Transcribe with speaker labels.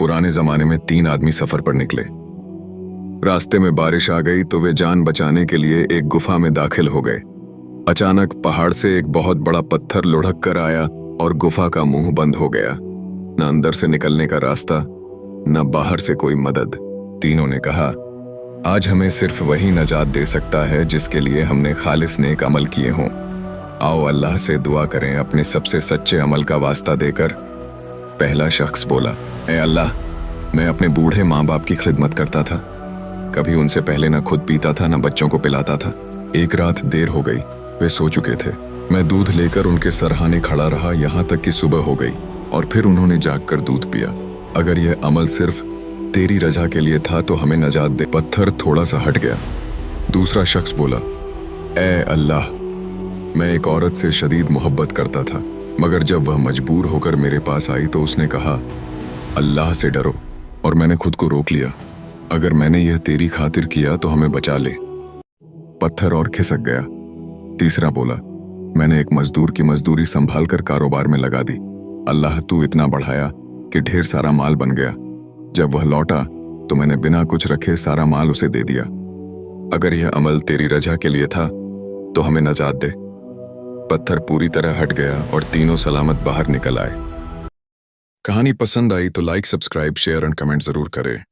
Speaker 1: पुराने जमाने में 3 आदमी सफर पर निकले। रास्ते में बारिश आ गई तो वे जान बचाने के लिए एक गुफा में दाखिल हो गए। अचानक पहाड़ से एक बहुत बड़ा पत्थर लुढ़क कर आया और गुफा का मुंह बंद हो गया। न अंदर से निकलने का रास्ता, न बाहर से कोई मदद। तीनों ने कहा, आज हमें सिर्फ वही नजात दे सकता है जिसके लिए हमने खालिस नेक अमल किए हों। आओ अल्लाह से दुआ करें अपने सबसे सच्चे अमल का वास्ता देकर। पहला शख्स बोला, ए अल्लाह, मैं अपने बूढ़े माँ बाप की खिदमत करता था। कभी उनसे पहले न खुद पीता था न बच्चों को पिलाता था। एक रात देर हो गई, वे सो चुके थे। मैं दूध लेकर उनके सरहाने खड़ा रहा यहाँ तक कि सुबह हो गई और फिर उन्होंने जागकर दूध पिया। अगर यह अमल सिर्फ तेरी रजा के लिए था तो हमें नजात दे। पत्थर थोड़ा सा हट गया। दूसरा शख्स बोला, ए अल्लाह, मैं एक औरत से शदीद मोहब्बत करता था, मगर जब वह मजबूर होकर मेरे पास आई तो उसने कहा, अल्लाह से डरो, और मैंने खुद को रोक लिया। अगर मैंने यह तेरी खातिर किया तो हमें बचा ले। पत्थर और खिसक गया। तीसरा बोला, मैंने एक मजदूर की मजदूरी संभाल कर कारोबार में लगा दी। अल्लाह तू इतना बढ़ाया कि ढेर सारा माल बन गया। जब वह लौटा तो मैंने बिना कुछ रखे सारा माल उसे दे दिया। अगर यह अमल तेरी रजा के लिए था तो हमें नजात दे। पत्थर पूरी तरह हट गया और तीनों सलामत बाहर निकल आए। कहानी पसंद आई तो लाइक, सब्सक्राइब, शेयर और कमेंट जरूर करें।